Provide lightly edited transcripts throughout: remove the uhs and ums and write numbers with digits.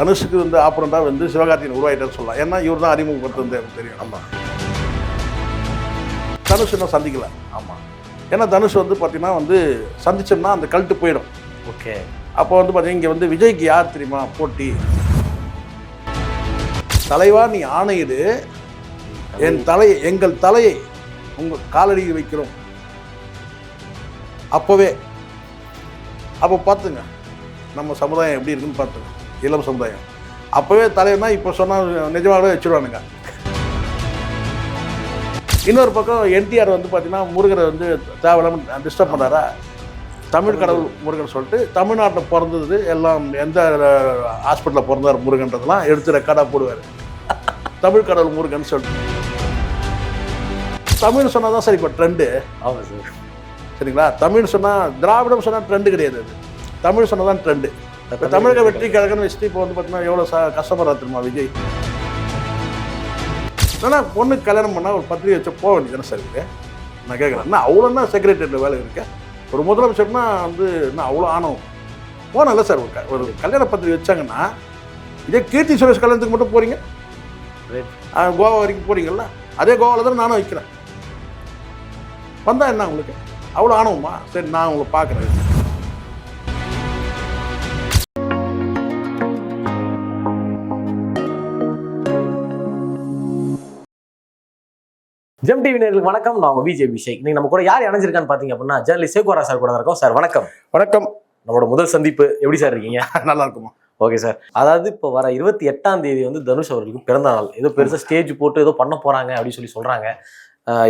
தனுஷுக்கு வந்து ஆப்பரண்டாக வந்து சிவகார்த்திகேயன் உருவாயிட்டான்னு சொல்லலாம். ஏன்னா இவர் தான் அறிமுகப்படுத்துறது எனக்கு தெரியும். ஆமாம். தனுஷ் இன்னும் சந்திக்கல. ஆமாம். ஏன்னா தனுஷ் வந்து பார்த்தீங்கன்னா வந்து சந்திச்சோம்னா அந்த கல்ட்டு போயிடும். ஓகே. அப்போ வந்து பார்த்தீங்கன்னா இங்கே வந்து விஜய்க்கு யார் தெரியுமா போட்டி? தலைவா நீ ஆணையிடு, எங்கள் தலையை உங்கள் காலடியில் வைக்கிறோம். அப்போ பார்த்துங்க நம்ம சமுதாயம் எப்படி இருக்குன்னு பார்த்துங்க, இளம் சமுதாயம். அப்போவே தலைவனா இப்போ சொன்னால் நிஜமாகவே வச்சுருவானுங்க. இன்னொரு பக்கம் என்டிஆர் வந்து பார்த்தீங்கன்னா முருகரை வந்து தேவையில்லாமல் டிஸ்டர்ப் பண்ணாரா, தமிழ் கடவுள் முருகன் சொல்லிட்டு தமிழ்நாட்டில் பிறந்தது எல்லாம் எந்த ஹாஸ்பிட்டலில் பிறந்தார் முருகன்றதெல்லாம் எடுத்து ரெக்கார்டாக போடுவார். தமிழ் கடவுள் முருகன் சொல்லிட்டு தமிழ் சொன்னால் தான் சார் இப்போ ட்ரெண்டு. ஆமாம் சார். சரிங்களா? தமிழ் சொன்னால் திராவிடம் சொன்னால் ட்ரெண்டு கிடையாது, அது தமிழ் சொன்னால் தான் ட்ரெண்டு. இப்போ தமிழக வெற்றி கழகம்னு வச்சுட்டு இப்போ வந்து பார்த்தீங்கன்னா எவ்வளோ கஷ்டப்படுறா தெரியுமா விஜய்? ஆனால் பொண்ணுக்கு கல்யாணம் பண்ணால் ஒரு பத்திரிகை வச்சு போக வேண்டியதானே சார் இருக்கு? நான் கேட்குறேன், என்ன அவ்வளோன்னா செக்ரட்டரியில் வேலை இருக்கு? ஒரு முதலமைச்சர்னா வந்து என்ன அவ்வளோ ஆணவம் போனல சார்? ஒரு கல்யாண பத்திரிகை வச்சாங்கன்னா இதே கீர்த்தி சுரேஷ் கல்யாணத்துக்கு மட்டும் போகிறீங்க, கோவா வரைக்கும் போகிறீங்களா? அதே கோவாவில் தான் நானும் வைக்கிறேன். வந்தால் என்ன உங்களுக்கு அவ்வளோ ஆணவமா? சரி, நான் உங்களை பார்க்குறேன். ஜெம் டிவி நேயர்களுக்கு வணக்கம். நான் விஜய் அபிஷேக். இன்னைக்கு நம்ம கூட யார் இணைஞ்சிருக்கான்னு பார்த்தீங்க அப்படின்னா ஜெர்னலிஸ்ட் சேகுவரா சார் கூட இருக்கோம். சார் வணக்கம். வணக்கம். நம்மளோட முதல் சந்திப்பு. எப்படி சார் இருக்கீங்க? நல்லா இருக்குமா? Okay sir. அதாவது இப்போ வர 28ஆம் தேதி வந்து தனுஷ் அவர்களுக்கு பிறந்த நாள். ஏதோ பெருசாக ஸ்டேஜ் போட்டு ஏதோ பண்ண போகிறாங்க அப்படின்னு சொல்கிறாங்க.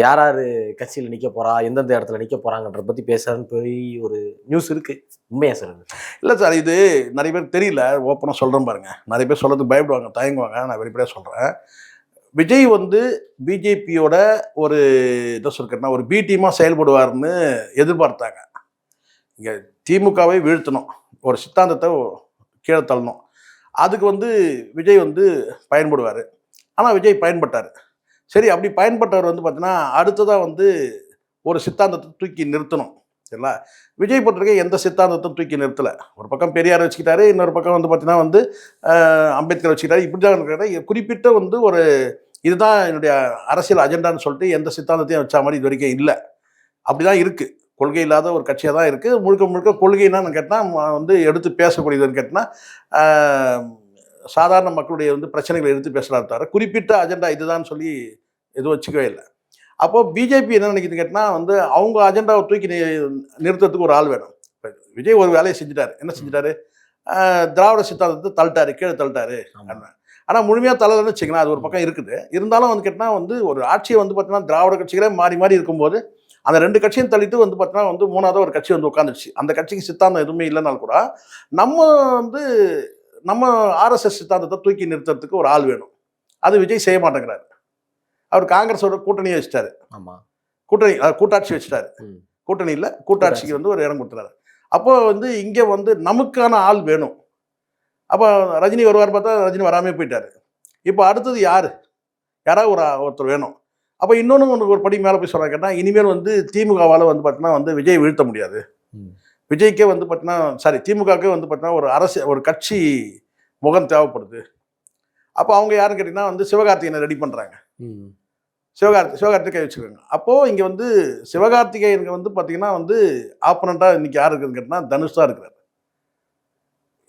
யார் யார் கட்சியில் நிற்க போகிறா, எந்தெந்த இடத்துல நிற்க போகிறாங்கன்றத பற்றி பேசுறதுன்னு போய் ஒரு நியூஸ் இருக்குது. உண்மையா சார்? இல்லை சார், இது நிறைய பேர் தெரியல. ஓப்பனாக சொல்கிறேன் பாருங்கள். நிறைய பேர் சொல்கிறதுக்கு பயப்படுவாங்க, தயங்குவாங்க. நான் வெளிப்படையாக சொல்கிறேன். விஜய் வந்து பிஜேபியோட ஒரு என்ன சொல்கிறேன்னா ஒரு பி டீமாக செயல்படுவார்னு எதிர்பார்த்தாங்க. இங்கே திமுகவை வீழ்த்தணும், ஒரு சித்தாந்தத்தை கீழே தள்ளணும், அதுக்கு வந்து விஜய் வந்து பயன்படுவார். ஆனால் விஜய் பயன்பட்டார். சரி, அப்படி பயன்பட்டவர் வந்து பார்த்தீங்கன்னா அடுத்ததாக வந்து ஒரு சித்தாந்தத்தை தூக்கி நிறுத்தணும். சரிங்களா? விஜய் பொறுத்தவரைக்கும் எந்த சித்தாந்தத்தை தூக்கி நிறுத்தலை. ஒரு பக்கம் பெரியார் வச்சுக்கிட்டாரு, இன்னொரு பக்கம் வந்து பார்த்தீங்கன்னா வந்து அம்பேத்கர் வச்சுக்கிட்டாரு. இப்படி தான் இருக்கிற குறிப்பிட்ட வந்து ஒரு இதுதான் என்னுடைய அரசியல் அஜெண்டான்னு சொல்லிட்டு எந்த சித்தாந்தத்தையும் வச்சா மாதிரி இது வரைக்கும் இல்லை. அப்படி தான் இருக்குது. கொள்கை இல்லாத ஒரு கட்சியாக தான் இருக்குது. முழுக்க முழுக்க கொள்கைன்னு கேட்டால் வந்து எடுத்து பேசக்கூடியதுன்னு கேட்டால் சாதாரண மக்களுடைய வந்து பிரச்சனைகளை எடுத்து பேசுகிறாரு தவிர குறிப்பிட்ட அஜெண்டா இதுதான் சொல்லி எதுவும் வச்சுக்கவே இல்லை. அப்போது பிஜேபி என்ன நினைக்குதுன்னு கேட்டால் வந்து அவங்க அஜெண்டாவை தூக்கி நிறுத்துறதுக்கு ஒரு ஆள் வேணும். விஜய் ஒரு வேலையை செஞ்சுட்டாரு. என்ன செஞ்சுட்டாரு? திராவிட சித்தாந்தத்தை தள்ளிட்டாரு, கீழே தள்ளிட்டாரு. ஆனால் முழுமையாக தள்ளலன்னு வச்சுக்கலாம், அது ஒரு பக்கம் இருக்குது. இருந்தாலும் வந்து கேட்டால் வந்து ஒரு ஆட்சியை வந்து பார்த்தீங்கன்னா திராவிட கட்சிகளே மாறி மாறி இருக்கும்போது அந்த ரெண்டு கட்சியும் தள்ளிட்டு வந்து பார்த்தீங்கன்னா வந்து மூணாவது ஒரு கட்சி வந்து உட்காந்துருச்சு. அந்த கட்சிக்கு சித்தாந்தம் எதுவுமே இல்லைனாலும் கூட நம்ம ஆர்எஸ்எஸ் சித்தாந்தத்தை தூக்கி நிறுத்துறதுக்கு ஒரு ஆள் வேணும். அது விஜய் செய்ய மாட்டேங்கிறாரு. அவர் காங்கிரஸோட கூட்டணியை வச்சுட்டாரு. ஆமாம், கூட்டாட்சி வச்சுட்டாரு. கூட்டணி இல்லை, கூட்டாட்சிக்கு வந்து ஒரு இடம் கொடுத்துறாரு. அப்போ வந்து இங்கே வந்து நமக்கான ஆள் வேணும். அப்போ ரஜினி வருவார் பார்த்தா ரஜினி வராமே போயிட்டாரு. இப்போ அடுத்தது யாராவது ஒருத்தர் வேணும். அப்போ இன்னொன்று ஒரு படி மேலே போய் சொல்கிறாங்க கேட்டால் இனிமேல் வந்து திமுகவால் வந்து பார்த்தீங்கன்னா வந்து விஜய் வீழ்த்த முடியாது. விஜய்க்கே வந்து பார்த்தீங்கன்னா திமுகவுக்கே வந்து பார்த்தீங்கன்னா ஒரு கட்சி முகம் தேவைப்படுது. அப்போ அவங்க யாருன்னு கேட்டிங்கன்னா வந்து சிவகார்த்திகேயனை ரெடி பண்ணுறாங்க. சிவகார்த்திகேயன் வச்சுக்கோங்க. அப்போது இங்கே வந்து சிவகார்த்திகேயனுக்கு வந்து பார்த்தீங்கன்னா வந்து ஆப்பனண்ட்டாக இன்றைக்கி யார் இருக்குதுன்னு கேட்டிங்கன்னா தனுஷ் தான் இருக்கிறார்.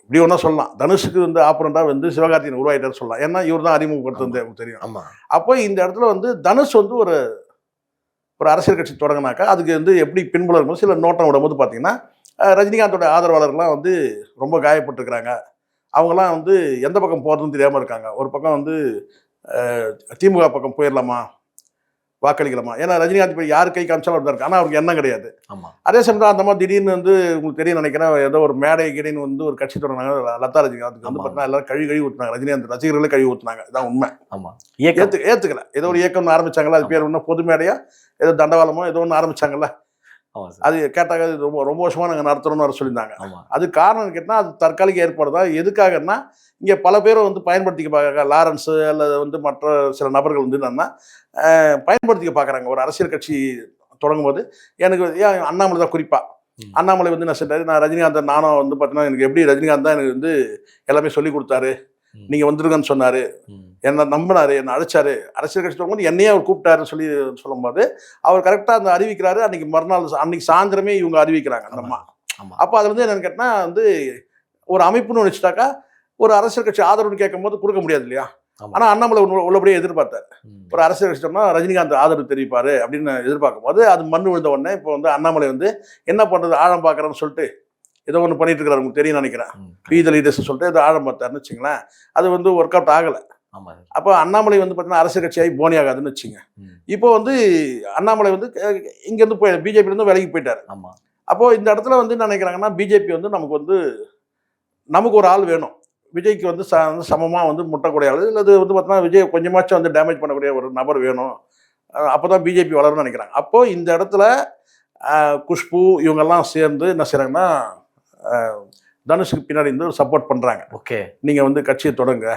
இப்படி ஒன்றா சொல்லலாம். தனுஷுக்கு வந்து ஆப்பனண்ட்டாக வந்து சிவகார்த்திகேயன் உருவாயிட்டார் சொல்லலாம். ஏன்னா இவர் தான் அறிமுகப்படுத்துறது எனக்கு தெரியும். ஆமாம். அப்போ இந்த இடத்துல வந்து தனுஷ் வந்து ஒரு அரசியல் கட்சி தொடங்கினாக்கா அதுக்கு வந்து எப்படி பின்புலம் இருக்கும்போது சில நோட்டம் விடும்போது பார்த்தீங்கன்னா ரஜினிகாந்தோட ஆதரவாளர்கள்லாம் வந்து ரொம்ப காயப்பட்டுருக்கிறாங்க. அவங்களாம் வந்து எந்த பக்கம் போகிறதுன்னு தெரியாமல் இருக்காங்க. ஒரு பக்கம் வந்து திமுக பக்கம் போயிடலாமா, வாக்களிக்கலாமா? ஏன்னா ரஜினிகாந்த் இப்போ யார் கை காமிச்சாலும் அப்படி தான் இருக்கு. ஆனால் அவருக்கு எண்ணம் கிடையாது. ஆமாம். அதே சமயம் அந்த மாதிரி திடீர்னு வந்து உங்களுக்கு தெரியும் நினைக்கிறேன், ஏதோ ஒரு மேடை கிடீன்னு வந்து ஒரு கட்சி தொடங்கினாங்க. லதா ரஜினிகாந்துக்கு வந்து பார்த்தீங்கன்னா எல்லாரும் கழுவி ஊற்றுனாங்க. ரஜினிகாந்த் ரசிகர்களே கழுவி ஊற்றுனாங்க. இதான் உண்மை. ஆமாம். ஏற்றுக்கல. ஏதோ ஒரு இயக்கம்னு ஆரம்பிச்சாங்களா, அது பேர் ஒன்றும் பொது மேடையா ஏதோ தண்டவாளமோ ஏதோ ஒன்று ஆரம்பிச்சாங்கல்ல, அது கேட்டாங்க ரொம்ப வருஷமாக நாங்கள் நடத்துகிறோம்னு வர சொல்லியிருந்தாங்க. அது காரணம் கேட்டால் அது தற்காலிக ஏற்பாடு தான். எதுக்காகன்னா இங்கே பல பேரை வந்து பயன்படுத்திக்க பார்க்குறாங்க. லாரன்ஸு அல்லது வந்து மற்ற சில நபர்கள் வந்து என்னன்னா பயன்படுத்திக்க பார்க்குறாங்க. ஒரு அரசியல் கட்சி தொடங்கும் போது எனக்கு ஏன் அண்ணாமலை தான் குறிப்பாக அண்ணாமலை வந்து என்ன செஞ்சாரு, நான் ரஜினிகாந்த் நானும் வந்து பார்த்தீங்கன்னா எனக்கு எப்படி ரஜினிகாந்த் தான் எனக்கு வந்து எல்லாமே சொல்லி கொடுத்தாரு, நீங்க வந்துருங்கன்னு சொன்னாரு, என்ன நம்பினாரு, என்ன அழைச்சாரு, அரசியல் கட்சி தொடங்கும்போது என்னையே அவர் கூப்பிட்டாருன்னு சொல்லி சொல்லும்போது அவர் கரெக்டா அந்த அறிவிக்கிறாரு. அன்னைக்கு மறுநாள் அன்னைக்கு சாயந்தரமே இவங்க அறிவிக்கிறாங்க அந்த அம்மா. அப்போ அதுல இருந்து என்னன்னு கேட்டா வந்து ஒரு அமைப்புன்னு வச்சுட்டாக்கா ஒரு அரசியல் கட்சி ஆதரவுன்னு கேட்கும்போது கொடுக்க முடியாது இல்லையா? ஆனா அண்ணாமலை உள்ளபடியே எதிர்பார்த்தாரு. ஒரு அரசியல் கட்சி சொன்னா ரஜினிகாந்த் ஆதரவு தெரிவிப்பாரு அப்படின்னு எதிர்பார்க்கும் போது அது மண்ணு விழுந்த உடனே இப்போ வந்து அண்ணாமலை வந்து என்ன பண்றது ஆழம் பார்க்கறேன்னு சொல்லிட்டு ஏதோ ஒன்று பண்ணிட்டு இருக்கிறாரு, உங்களுக்கு தெரியும் நினைக்கிறேன். பீத லீடர்ஸ் சொல்லிட்டு ஏதோ ஆழம் பார்த்தாருன்னு வச்சுங்களேன். அது வந்து ஒர்க் அவுட் ஆகலை. அப்போ அண்ணாமலை வந்து பார்த்தீங்கன்னா அரசியல் கட்சியாகி போனி ஆகாதுன்னு வச்சுங்க. இப்போ வந்து அண்ணாமலை வந்து இங்கேருந்து போய் பிஜேபியிலேருந்து விலகி போயிட்டாரு. அப்போ இந்த இடத்துல வந்து என்ன நினைக்கிறாங்கன்னா பிஜேபி வந்து நமக்கு ஒரு ஆள் வேணும், விஜய்க்கு வந்து சமமாக வந்து முட்டக்கூடிய ஆள், இல்லை வந்து பார்த்தீங்கன்னா விஜய் கொஞ்சமாச்சும் வந்து டேமேஜ் பண்ணக்கூடிய ஒரு நபர் வேணும், அப்போ தான் பிஜேபி வளரும்னு நினைக்கிறாங்க. அப்போது இந்த இடத்துல குஷ்பு இவங்கெல்லாம் சேர்ந்து என்ன செய்கிறாங்கன்னா தனுஷுக்கு பின்னாடி இருந்து சப்போர்ட் பண்ணுறாங்க. ஓகே, நீங்கள் வந்து கட்சியை தொடங்க,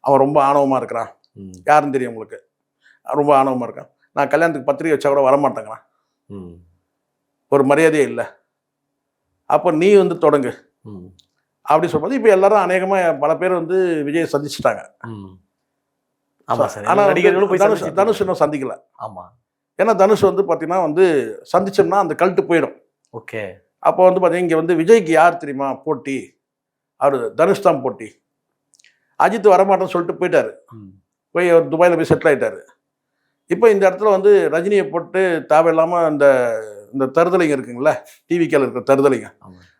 அவன் ரொம்ப ஆணவமாக இருக்கிறான், யாருன்னு தெரியும் உங்களுக்கு, ரொம்ப ஆணவமாக இருக்கான், நான் கல்யாணத்துக்கு பத்திரிகை வச்சா கூட வரமாட்டேங்கிறான், ஒரு மரியாதையே இல்லை, அப்போ நீ வந்து தொடங்கு அப்படி சொல்லும்போது இப்போ எல்லாரும் அநேகமாக பல பேர் வந்து விஜயை சந்திச்சுட்டாங்க. ஆனால் தனுஷ் இன்னும் சந்திக்கல. ஆமாம், ஏன்னா தனுஷ் வந்து பார்த்தீங்கன்னா வந்து சந்திச்சோம்னா அந்த கல்ட்டு போயிடும். ஓகே, அப்போ வந்து பார்த்தீங்கன்னா இங்கே வந்து விஜய்க்கு யார் தெரியுமா போட்டி, அவர் தனுஷ் தான் போட்டி. அஜித் வரமாட்டேன்னு சொல்லிட்டு போயிட்டாரு, போய் அவர் துபாயில் போய் செட்டில் ஆகிட்டாரு. இப்போ இந்த இடத்துல வந்து ரஜினியை போட்டு தேவையில்லாமல் இந்த தருதலைங்க இருக்குங்களே, டிவிக்கில் இருக்கிற தருதலைங்க,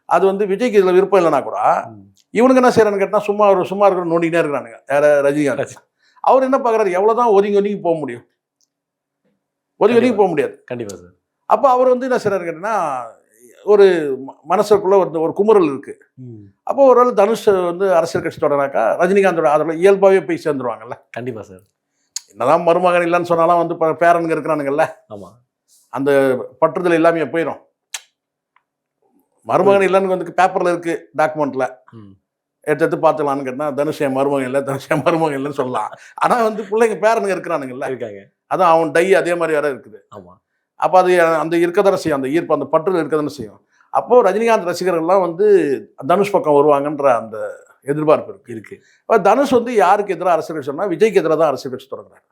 அது வந்து விஜய்க்கு இதில் விருப்பம் இல்லைனா கூட இவனுக்கு என்ன செய்யறான்னு கேட்டால் சும்மா இருக்கிற நோண்டிக்கிட்டே இருக்கிறானுங்க. யார ரஜினிகாந்த் அவர் என்ன பார்க்குறாரு, எவ்வளோதான் ஒதுங்கி போக முடியும், ஒதுங்கி போக முடியாது கண்டிப்பாக சார். அப்போ அவர் வந்து என்ன செய்யறாரு கேட்டீங்கன்னா ஒரு மனசுக்குள்ள ஒரு குமுறல் இருக்கு. அப்போ ஒரு வேளை தனுஷ் வந்து அரசியல் கட்சி தொடராக்கா ரஜினிகாந்தோட ஆதரவு இயல்பாகவே போய் சேர்ந்துருவாங்கல்ல. கண்டிப்பாக சார், என்னதான் மருமகன் இல்லைன்னு சொன்னாலும் வந்து பேரனுங்க இருக்கிறானுங்கல்ல, ஆமாம், அந்த பற்றுதல் எல்லாமே போயிடும். மருமகன் இல்லைன்னு வந்து பேப்பரில் இருக்கு, டாக்குமெண்ட்ல எடுத்து பார்த்துக்கலான்னு கேட்டால் தனுஷ் என் மருமகன் இல்லை, தனுஷ் என் மருமகன் இல்லைன்னு சொல்லலாம். ஆனால் வந்து பிள்ளைங்க பேரனுங்க இருக்கிறானுங்கல்ல, இருக்காங்க, அதான் அவன் டை அதே மாதிரி வேற இருக்குது. ஆமாம், அப்போ அது அந்த இருக்கதானே செய்யும், அந்த ஈர்ப்பு அந்த பற்று இருக்கதானே செய்யும். அப்போது ரஜினிகாந்த் ரசிகர்கள்லாம் வந்து தனுஷ் பக்கம் வருவாங்கன்ற அந்த எதிர்பார்ப்பு இருக்கு. இப்போ தனுஷ் வந்து யாருக்கு எதிராக அரசியல் கட்சி சொன்னால் விஜய்க்கு எதிராக தான் அரசியல் கட்சி தொடங்குறாரு.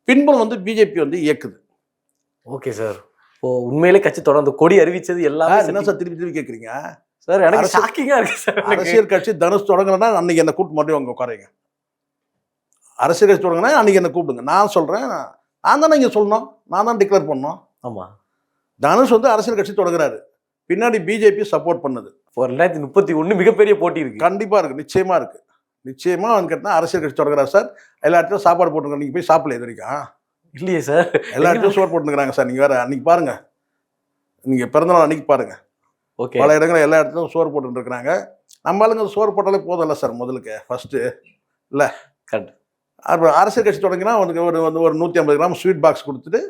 பின்புலம் வந்து பிஜேபி வந்து இயக்குது. ஓகே சார், இப்போ உண்மையிலே கட்சி தொடர்ந்து கொடி அறிவிச்சது எல்லாமே என்ன சார் திருப்பி கேட்குறீங்க சார்? எனக்கு ஷாக்கிங்காக இருக்கு சார். அரசியல் கட்சி தனுஷ் தொடங்குறேன்னா அன்னைக்கு என்ன கூப்பிட்டு மட்டும் அங்கே உட்காருங்க. அரசியல் கட்சி தொடங்கினா அன்னைக்கு என்ன கூப்பிடுங்க. நான் சொல்கிறேன், நான் தானே இங்கே சொல்லணும், நான் தான் டிக்ளேர் பண்ணணும். ஆமாம், தனுஷ் வந்து அரசியல் கட்சி தொடங்குறாரு, பின்னாடி பிஜேபி சப்போர்ட் பண்ணுது. 2031 மிகப்பெரிய போட்டி இருக்கு, கண்டிப்பாக இருக்குது, நிச்சயமாக இருக்குது. நிச்சயமாக வந்து கேட்டால் அரசியல் கட்சி தொடங்குறாரு சார். எல்லா இடத்துலையும் சாப்பாடு போட்டுருங்க, நீங்கள் போய் சாப்பிடல இது வரைக்கும் இல்லையே சார்? எல்லா இடத்துலையும் சோறு போட்டுருக்குறாங்க சார். நீங்கள் வேறு அன்றைக்கி பாருங்கள், நீங்கள் பிறந்தநாள் அன்றைக்கி பாருங்கள், ஓகே, பல இடங்களில் எல்லா இடத்துலையும் சோறு போட்டுருக்குறாங்க. நம்ம ஆளுங்க சோறு போட்டாலே போதில்ல சார் முதலுக்கு ஃபஸ்ட்டு இல்லை. கரெக்ட். அப்புறம் அரசியல் கட்சி தொடங்கினா அவனுக்கு ஒரு 150 கிராம் ஸ்வீட் பாக்ஸ் கொடுத்துட்டு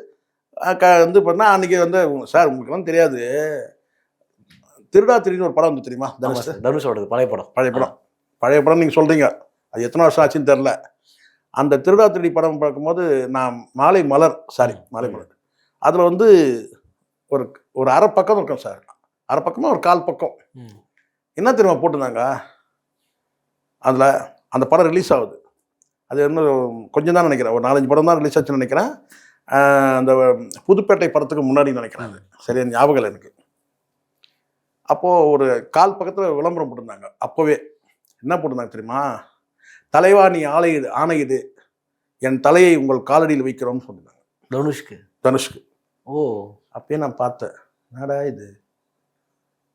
வந்து பார்த்தா அன்றைக்கி வந்து சார் உங்களுக்குலாம் தெரியாது, திருடா திருடின்னு ஒரு படம் வந்து தெரியுமா? தனுஷோடது பழைய படம் நீங்கள் சொல்கிறீங்க, அது எத்தனை வருஷம் ஆச்சுன்னு தெரில. அந்த திருடா திருடி படம் பார்க்கும்போது நான் மாலை மலர் அதில் வந்து ஒரு அரை பக்கம் இருக்கும் சார், அரை பக்கமாக ஒரு 1/4 பக்கம் என்ன தெரியுமா போட்டிருந்தாங்க அதில். அந்த படம் ரிலீஸ் ஆகுது, அது இன்னும் கொஞ்சம் தான் நினைக்கிறேன், ஒரு 4-5 படம் தான் ரிலீஸ் ஆச்சுன்னு நினைக்கிறேன். அந்த புதுப்பேட்டை படத்துக்கு முன்னாடி நினைக்கிறேன், அது சரியா ஞாபகம் இல்லை எனக்கு. அப்போது ஒரு 1/4 பக்கத்தில் விளம்பரம் போட்டிருந்தாங்க. அப்போவே என்ன போட்டிருந்தாங்க தெரியுமா? தலைவா நீ ஆணையிடு, என் தலையை உங்கள் காலடியில் வைக்கிறோம்னு சொல்லியிருந்தாங்க தனுஷ்க்கு. ஓ, அப்பயே நான் பார்த்தேன், என்னடா இது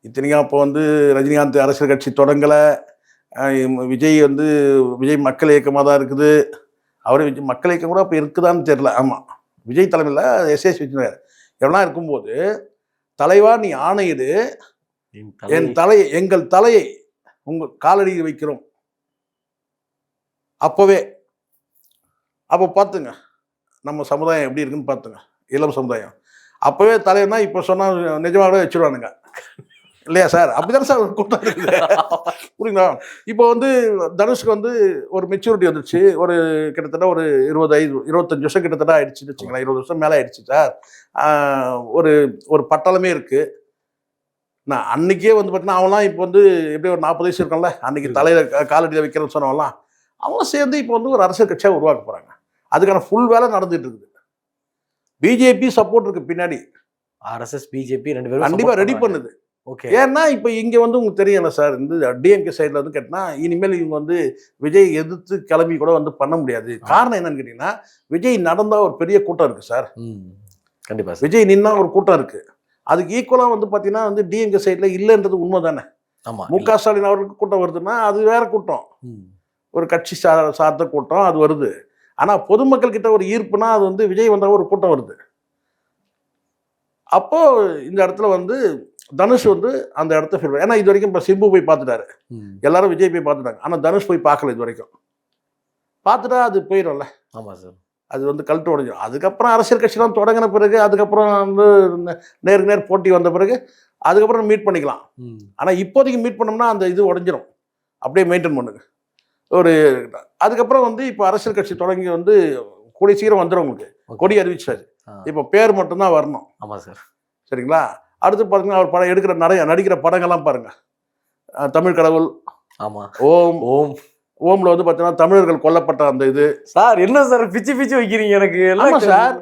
இத்தனைக்கும். அப்போ வந்து ரஜினிகாந்த் அரசியல் கட்சி தொடங்கலை, விஜய் மக்கள் இயக்கமாக தான் இருக்குது. விஜய் மக்கள் இயக்கம் கூட அப்போ இருக்குதான்னு தெரியல. ஆமாம், விஜய் தலைமையில் எஸ்எஸ் வச்சுருக்காரு. எவ்வளோ இருக்கும்போது தலைவா நீ ஆணையிடு, எங்கள் தலையை உங்கள் காலடியில் வைக்கிறோம். அப்போ பார்த்துங்க நம்ம சமுதாயம் எப்படி இருக்குன்னு பார்த்துங்க, இளம் சமுதாயம். அப்போவே தலைவனா இப்போ சொன்னால் நிஜமாகவே வச்சுருவானுங்க இல்லையா சார்? அப்படிதானே சார் கூட்டம் இருக்குது, புரியுங்களா? இப்போ வந்து தனுஷ்க்கு வந்து ஒரு மெச்சூரிட்டி வந்துடுச்சு, ஒரு கிட்டத்தட்ட ஒரு 25 வருஷம் கிட்டத்தட்ட ஆயிடுச்சுன்னு வச்சுங்களேன். 20 வருஷம் மேலே ஆயிடுச்சு சார். ஒரு பட்டாளமே இருக்குது. நான் அன்றைக்கே வந்து பார்த்தீங்கன்னா அவன்லாம் இப்போ வந்து எப்படி ஒரு 40 வயசு இருக்கோம்ல, அன்றைக்கி தலையில் காலடியில் வைக்கிறேன்னு சொன்னவங்களாம் அவங்க சேர்ந்து இப்போ வந்து ஒரு அரசியல் கட்சியாக உருவாக்க போகிறாங்க. அதுக்கான ஃபுல் வேலை நடந்துட்டு இருக்குது. பிஜேபி சப்போர்ட் இருக்கு பின்னாடி. ஆர்எஸ்எஸ் பிஜேபி 2 பேரும் கண்டிப்பாக ரெடி பண்ணுது. ஓகே. ஏன்னா இப்போ இங்கே வந்து உங்களுக்கு தெரியல சார், இந்த டிஎம்கே சைடில் வந்து கேட்டினா இனிமேல் இவங்க வந்து விஜய் எதிர்த்து கிளம்பி கூட வந்து பண்ண முடியாது. காரணம் என்னன்னு கேட்டிங்கன்னா, விஜய் நடந்தால் ஒரு பெரிய கூட்டம் இருக்குது சார். கண்டிப்பா விஜய் நின்னா ஒரு கூட்டம் இருக்குது. அதுக்கு ஈக்குவலாக வந்து பார்த்தீங்கன்னா வந்து டிஎம்கே சைடில் இல்லைன்றது உண்மை தானே. மு.க. ஸ்டாலின் அவர்களுக்கு கூட்டம் வருதுன்னா அது வேற கூட்டம், ஒரு கட்சி சார்ந்த கூட்டம் அது வருது. ஆனால் பொதுமக்கள் கிட்ட ஒரு ஈர்ப்புனா அது வந்து விஜய் வந்தால் ஒரு கூட்டம் வருது. அப்போ இந்த இடத்துல வந்து தனுஷ் வந்து அந்த இடத்த ஃபீல், ஏன்னா இது வரைக்கும் இப்போ சிம்பு போய் பார்த்துட்டாரு, எல்லாரும் விஜய் போய் பார்த்துட்டாங்க. ஆனால் தனுஷ் போய் பார்க்கல இது வரைக்கும். பார்த்துட்டா அது போயிடும்ல. ஆமாம் சார். அது வந்து கழட்டு உடைஞ்சிடும். அதுக்கப்புறம் அரசியல் கட்சிலாம் தொடங்கின பிறகு, அதுக்கப்புறம் வந்து நேருக்கு நேர் போட்டி வந்த பிறகு அதுக்கப்புறம் மீட் பண்ணிக்கலாம். ஆனால் இப்போதைக்கு மீட் பண்ணோம்னா அந்த இது உடஞ்சிரும். அப்படியே மெயின்டைன் பண்ணுங்க ஒரு. அதுக்கப்புறம் வந்து இப்போ அரசியல் கட்சி தொடங்கி வந்து கூடிய சீக்கிரம் வந்துடும். உங்களுக்கு கொடி அறிவிச்சாரு. இப்போ பேர் மட்டும்தான் வரணும். ஆமாம் சார். சரிங்களா? அடுத்து பார்த்தீங்கன்னா அவர் படம் எடுக்கிற நடிக்கிற படங்கள்லாம் பாருங்க. தமிழ் கடவுள், ஆமாம், ஓம். ஓம்ல வந்து பார்த்தீங்கன்னா தமிழர்கள் கொல்லப்பட்ட அந்த இது சார். என்ன சார் பிச்சு பிச்சு வைக்கிறீங்க எனக்கு எல்லாம் சார்.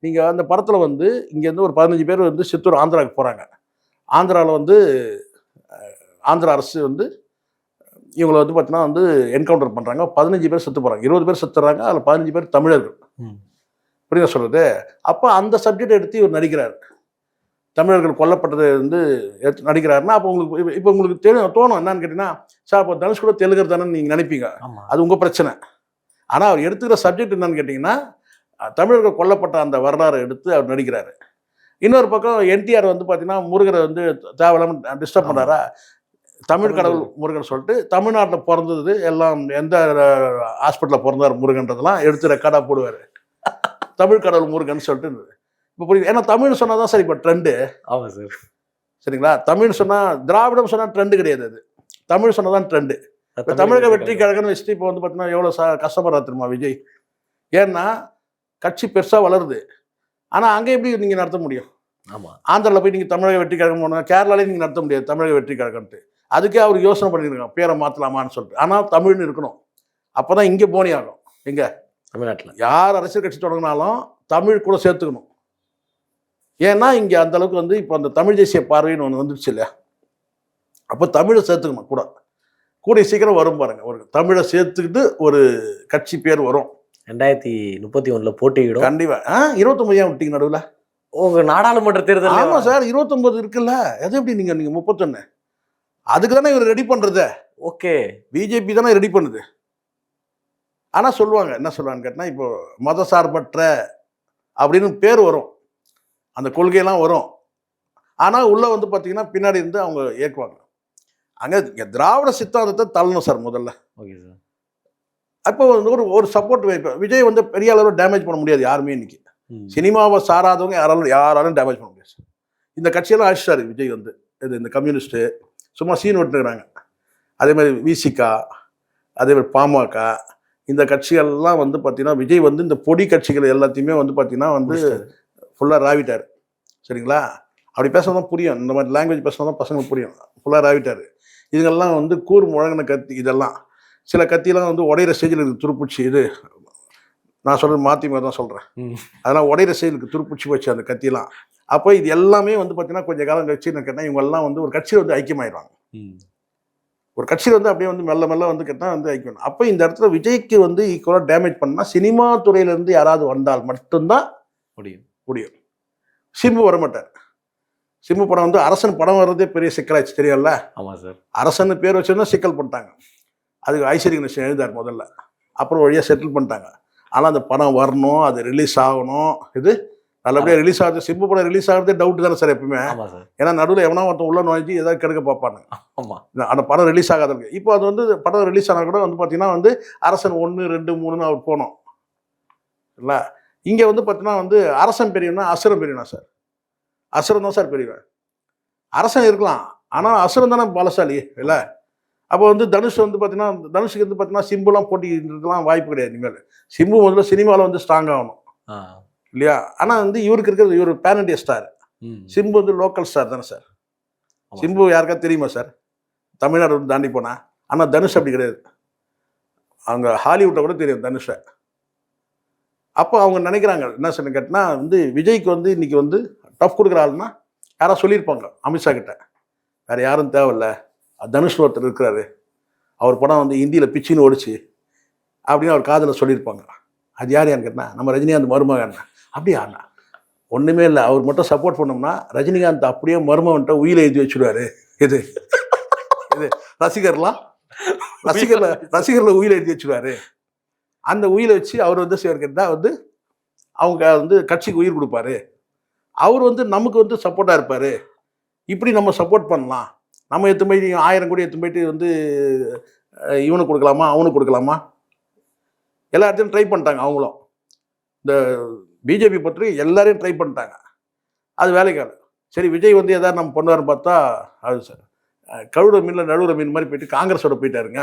நீங்கள் அந்த படத்தில் வந்து இங்கேருந்து ஒரு 15 பேர் வந்து சித்தூர் ஆந்திராவுக்கு போகிறாங்க. ஆந்திராவில் வந்து ஆந்திரா அரசு வந்து இவங்களை வந்து பார்த்தீங்கன்னா வந்து என்கவுண்டர் பண்ணுறாங்க. 15 பேர் செத்து போகிறாங்க. 20 பேர் செத்துறாங்க. அதில் 15 பேர் தமிழர்கள். புரியுதா சொல்கிறது? அப்போ அந்த சப்ஜெக்ட் எடுத்து இவர் நடிக்கிறார். தமிழர்கள் கொல்லப்பட்டது வந்து எடுத்து நடிக்கிறாருன்னா அப்போ உங்களுக்கு இப்போ உங்களுக்கு தோணும் என்னன்னு கேட்டிங்கன்னா, சார் அப்போ தனுஷ் கூட தெலுங்கர் தானே நீங்கள் நினைப்பீங்க. அது உங்கள் பிரச்சனை. ஆனால் அவர் எடுத்துக்கிற சப்ஜெக்ட் என்னன்னு கேட்டிங்கன்னா, தமிழர்கள் கொல்லப்பட்ட அந்த வரலாறை எடுத்து அவர் நடிக்கிறாரு. இன்னொரு பக்கம் என்டிஆர் வந்து பார்த்தீங்கன்னா முருகரை வந்து தேவையில்லாமல் டிஸ்டர்ப் பண்ணுறாரா, தமிழ் கடவுள் முருகன் சொல்லிட்டு தமிழ்நாட்டில் பிறந்தது எல்லாம் எந்த ஹாஸ்பிட்டலில் பிறந்தார் முருகன்றதெல்லாம் எடுத்து ரெக்கார்டாக போடுவார். தமிழ் கடவுள் முருகன் சொல்லிட்டு. இப்போ புரியுது. ஏன்னா தமிழ் சொன்னால் தான் சார் இப்போ ட்ரெண்டு. ஆமாம் சார். சரிங்களா? தமிழ் சொன்னால் திராவிடம் சொன்னால் ட்ரெண்டு கிடையாது. அது தமிழ் சொன்னால் தான் ட்ரெண்டு. இப்போ தமிழக வெற்றி கழகம்னு வச்சுட்டு இப்போ வந்து பார்த்தீங்கன்னா எவ்வளோ கஷ்டப்படுறா தெரியுமா விஜய்? ஏன்னா கட்சி பெருசாக வளருது. ஆனால் அங்கே எப்படி நீங்கள் நடத்த முடியும்? ஆமாம். ஆந்திராவில் போய் நீங்கள் தமிழக வெற்றி கழகம் போனால் கேரளாலேயும் நீங்கள் நடத்த முடியாது தமிழக வெற்றி கழகம்ட்டு. அதுக்கே அவர் யோசனை பண்ணியிருக்காங்க பேரை மாற்றலாமான்னு சொல்லிட்டு. ஆனால் தமிழ்னு இருக்கணும். அப்போ தான் இங்கே போனி ஆகும். எங்கே தமிழ்நாட்டில் யார் அரசியல் கட்சி தொடங்கினாலும் தமிழ் கூட சேர்த்துக்கணும். ஏன்னா இங்கே அந்த அளவுக்கு வந்து இப்போ அந்த தமிழ் தேசிய பார்வைன்னு ஒன்று வந்துடுச்சு இல்லையா? அப்போ தமிழை சேர்த்துக்கணும் கூட. கூடிய சீக்கிரம் வரும் பாருங்க. ஒரு தமிழை சேர்த்துக்கிட்டு ஒரு கட்சி பேர் வரும். 2031 போட்டியிடும். கண்டிப்பாக. 29 ஏன் விட்டீங்க நடுவில்? உங்கள் நாடாளுமன்ற தேர்தல்? ஆமாம் சார், 29 இருக்குல்ல. எது எப்படி நீங்கள் 31? அதுக்கு தானே இவர் ரெடி பண்ணுறது. ஓகே. பிஜேபி தானே ரெடி பண்ணுது. ஆனால் சொல்லுவாங்க, என்ன சொல்லுவான்னு கேட்டால், இப்போ மத சார்பற்ற அப்படின்னு பேர் வரும், அந்த கொள்கையெல்லாம் வரும். ஆனால் உள்ளே வந்து பார்த்தீங்கன்னா பின்னாடி இருந்து அவங்க ஏற்குவாங்க. அங்கே திராவிட சித்தாந்தத்தை தள்ளணும் சார் முதல்ல. Okay sir. அப்போ வந்து ஒரு சப்போர்ட் வைப்பேன். விஜய் வந்து பெரிய அளவில் டேமேஜ் பண்ண முடியாது யாருமே. இன்னைக்கு சினிமாவை சாராதவங்க யாராலும் டேமேஜ் பண்ண முடியாது. இந்த கட்சியெல்லாம் அழிச்சிட்டாரு விஜய் வந்து. இது இந்த கம்யூனிஸ்ட்டு சும்மா சீன் விட்டுக்கிறாங்க. அதே மாதிரி விசிகா, அதே மாதிரி பாமக, இந்த கட்சிகள்லாம் வந்து பார்த்தீங்கன்னா விஜய் வந்து இந்த பொடி கட்சிகள் எல்லாத்தையுமே வந்து பார்த்தீங்கன்னா வந்து ஃபுல்லாக ராவிட்டார். சரிங்களா? அப்படி பேசினா தான் புரியும். இந்த மாதிரி லாங்குவேஜ் பேசினா தான் பசங்களுக்கு புரியும். ஃபுல்லாக ராவிட்டார். இதுங்கெல்லாம் வந்து கூர் முழங்கின கத்தி. இதெல்லாம் சில கத்தியெல்லாம் வந்து உடையிற ஸ்டேஜில் இருக்குது. துருப்பிடிச்சி இது நான் சொல்கிறது மதிமுக தான் சொல்கிறேன். அதெல்லாம் உடையிற ஸ்டேஜுக்கு துருப்பிடிச்சி போச்சு அந்த கத்தியெல்லாம். அப்போ இது எல்லாமே வந்து பார்த்தீங்கன்னா கொஞ்சம் காலம் கட்சி கேட்டால் இவங்கெல்லாம் வந்து ஒரு கட்சியில் வந்து ஐக்கியமாயிடுவாங்க. ஒரு கட்சியில் வந்து அப்படியே வந்து மெல்ல மெல்ல வந்து கேட்டால் வந்து ஐக்கியம். அப்போ இந்த இடத்துல விஜய்க்கு வந்து ஈக்குவலாக டேமேஜ் பண்ணால் சினிமா துறையிலேருந்து யாராவது வந்தால் மட்டும்தான் முடியும். சிம்பு வரமாட்டார். சிம்பு படம் வந்து அரசன் படம் வர்றதே பெரிய சிக்கலாச்சு தெரியல. ஆமாம் சார். அரசன் பேர் வச்சுருந்தா சிக்கல் பண்ணிட்டாங்க. அதுக்கு ஐஸ்வர்ய கணேசன் எழுதார் முதல்ல. அப்புறம் வழியாக செட்டில் பண்ணிட்டாங்க. ஆனால் அந்த படம் வரணும், அது ரிலீஸ் ஆகணும். இது நல்லபடியாக ரிலீஸ் ஆகுது. சிம்பு படம் ரிலீஸ் ஆகுறதே டவுட் தானே சார் எப்பவுமே. ஏன்னா நடுவில் எவனா ஒருத்தன் உள்ள நுழைஞ்சி ஏதாவது கெடுக்க பார்ப்பாங்க. அந்த படம் ரிலீஸ் ஆகாது. இப்போ அது வந்து படம் ரிலீஸ் ஆனால் கூட வந்து பார்த்தீங்கன்னா வந்து அரசன் 1, 2, 3ன்னு அவர் போனோம் இல்லை. இங்கே வந்து பார்த்தீங்கன்னா வந்து அரசன் பெரியவனா அசுரம் பெரியவனா சார்? அசுரம் தான் சார் பெரியவன். அரசன் இருக்கலாம், ஆனால் அசுரம் தானே பலசாலி இல்லை. அப்போ வந்து தனுஷ் வந்து பார்த்தீங்கன்னா தனுஷுக்கு வந்து பார்த்தீங்கன்னா சிம்புலாம் போட்டிக்கிறதுலாம் வாய்ப்பு கிடையாது. இனிமேல் சிம்பு முதல்ல சினிமாவில் வந்து ஸ்ட்ராங் ஆகணும் இல்லையா? ஆனால் வந்து இவருக்கு இருக்கிறது இவர் பேன் இண்டியா ஸ்டார். சிம்பு வந்து லோக்கல் ஸ்டார் தானே சார். சிம்பு யாருக்கா தெரியுமா சார்? தமிழ்நாடு வந்து தாண்டி போனா. ஆனால் தனுஷ் அப்படி கிடையாது. அவங்க ஹாலிவுட்டை கூட தெரியும் தனுஷை. அப்போ அவங்க நினைக்கிறாங்க என்ன சொன்ன கேட்டினா வந்து விஜய்க்கு வந்து இன்றைக்கி வந்து டஃப் கொடுக்குற ஆளுன்னா யாராவது சொல்லியிருப்பாங்க அமித்ஷா கிட்ட, வேறு யாரும் தேவையில்ல, தனுஷ் ஒருத்தர் இருக்கிறாரு, அவர் படம் வந்து ஹிந்தியில் பிச்சின்னு ஓடிச்சு அப்படின்னு அவர் காதில் சொல்லியிருப்பாங்க. அது யார் யான்னு கேட்டா நம்ம ரஜினிகாந்த் மருமகன். அப்படியா அண்ணா? ஒன்றுமே இல்லை, அவர் மட்டும் சப்போர்ட் பண்ணோம்னா ரஜினிகாந்த் அப்படியே மருமகன்ட்ட உயிரை எழுதி வச்சுடுவார். இது இது ரசிகர்ல உயிரை எழுதி வச்சுடுவார். அந்த உயிரை வச்சு அவர் வந்து கேட்டால் வந்து அவங்க வந்து கட்சிக்கு உயிர் கொடுப்பாரு, அவர் வந்து நமக்கு வந்து சப்போர்ட்டாக இருப்பார், இப்படி நம்ம சப்போர்ட் பண்ணலாம், நம்ம எத்து போய் 1000 கோடி எத்து போயிட்டு வந்து இவனுக்கு கொடுக்கலாமா அவனுக்கு கொடுக்கலாமா, எல்லா இடத்தையும் ட்ரை பண்ணிட்டாங்க. அவங்களும் இந்த பிஜேபி பற்றி எல்லாரையும் ட்ரை பண்ணிட்டாங்க, அது வேலைக்கான. சரி விஜய் வந்து எதாவது நம்ம பண்ணுவார்னு பார்த்தா அது சார் கழுவுற மீனில் நடுவுற மீன் மாதிரி போயிட்டு காங்கிரஸோட போயிட்டாருங்க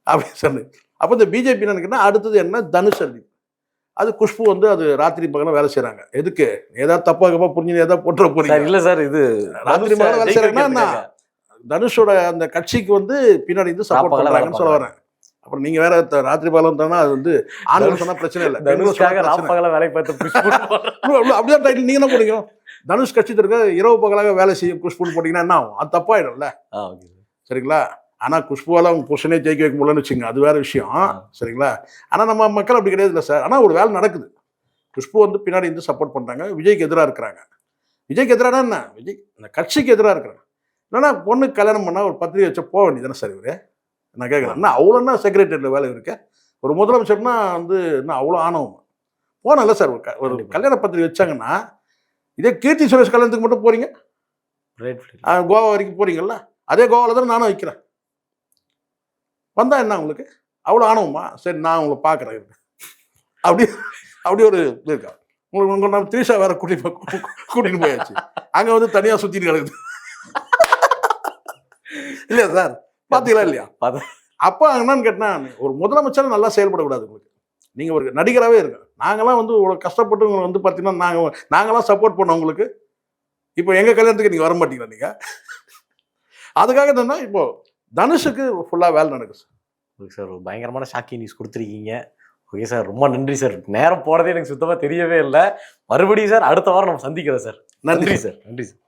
அப்படின்னு சொல்லி. அப்போ இந்த பிஜேபி நினைக்கிறேன்னா அடுத்தது என்ன தனுஷ் அடி, அது குஷ்பு வந்து அது ராத்திரி பகலும் வேலை செய்கிறாங்க. எதுக்கு ஏதாவது தப்பாக புரிஞ்சு ஏதாவது போட்டுற போறீங்க? இல்லை சார், இது ராத்திரி பகலும் வேலை செய்கிறாங்கன்னா தனுஷோட அந்த கட்சிக்கு வந்து பின்னாடி இருந்து சப்போர்ட் பண்ணுறாங்கன்னு சொல்ல வரேன். அப்புறம் நீங்க வேற ராத்திரி பாலம் தானே, அது வந்து ஆண்கள் சொன்னா பிரச்சனை இல்லை, வேலை பார்த்து அப்படிதான் டைட்டில் நீங்க என்ன போடுங்க. தனுஷ் கட்சி இருக்க இரவு பகலாக வேலை செய்யும் குஷ்புன்னு போட்டீங்கன்னா என்ன ஆகும்? அது தப்பாயிடும்ல. சரிங்களா? ஆனா குஷ்புவால அவங்க புருஷனே ஜெயிக்க வைக்க முடியலன்னு வச்சுங்க, அது வேற விஷயம். சரிங்களா? ஆனா நம்ம மக்கள் அப்படி கிடையாது இல்லை சார். ஆனா ஒரு வேலை நடக்குது, குஷ்பு வந்து பின்னாடி இருந்து சப்போர்ட் பண்றாங்க, விஜய்க்கு எதிராக இருக்கிறாங்க. விஜய்க்கு எதிரானா என்ன, விஜய் இந்த கட்சிக்கு எதிராக இருக்கிறாங்க. இல்லைன்னா பொண்ணுக்கு கல்யாணம் பண்ணா ஒரு பத்திரிகை வச்சா போக வேண்டியதானே சார் இவரு? நான் கேட்குறேன், அவ்வளோன்னா செக்ரட்டரியில் வேலை இருக்கு, ஒரு முதலமைச்சர்னா வந்து என்ன அவ்வளோ ஆணவம் போனல சார். ஒரு கல்யாண பத்திரிகை வச்சாங்கன்னா இதே கீர்த்தி சுரேஷ் கல்யாணத்துக்கு மட்டும் போறீங்க, கோவா வரைக்கும் போறீங்கல்ல, அதே கோவாவில் தான் நானும் வைக்கிறேன். வந்தா என்ன உங்களுக்கு அவ்வளோ ஆணவமா? சரி நான் உங்களை பார்க்குறேன் அப்படி ஒரு இது இருக்கா உங்களுக்கு? நம்ம திரிஷா வேற கூட்டிட்டு போயாச்சு, அங்கே வந்து தனியாக சுற்றிட்டு கிடக்குது இல்லையா சார்? பார்த்தீங்களா இல்லையா? அப்போ என்னன்னு கேட்டா ஒரு முதலமைச்சர் நல்லா செயல்படக்கூடாது உங்களுக்கு. நீங்கள் ஒரு நடிகராகவே இருங்க. நாங்களாம் வந்து இவ்வளோ கஷ்டப்பட்டு உங்களை வந்து பார்த்தீங்கன்னா நாங்களாம் சப்போர்ட் பண்ணோம் உங்களுக்கு. இப்போ எங்கள் கல்யாணத்துக்கு நீங்கள் வர மாட்டீங்களா? நீங்கள் அதுக்காக தானே இப்போ தனுஷுக்கு ஃபுல்லாக வேலை நடக்குது சார். ஓகே சார், ஒரு பயங்கரமான ஷாக்கிங் நியூஸ் கொடுத்துருக்கீங்க. ஓகே சார், ரொம்ப நன்றி சார். நேரம் போகிறதே எனக்கு சுத்தமாக தெரியவே இல்லை. மறுபடியும் சார் அடுத்த வாரம் நம்ம சந்திக்கிறோம் சார். நன்றி சார். நன்றி சார்.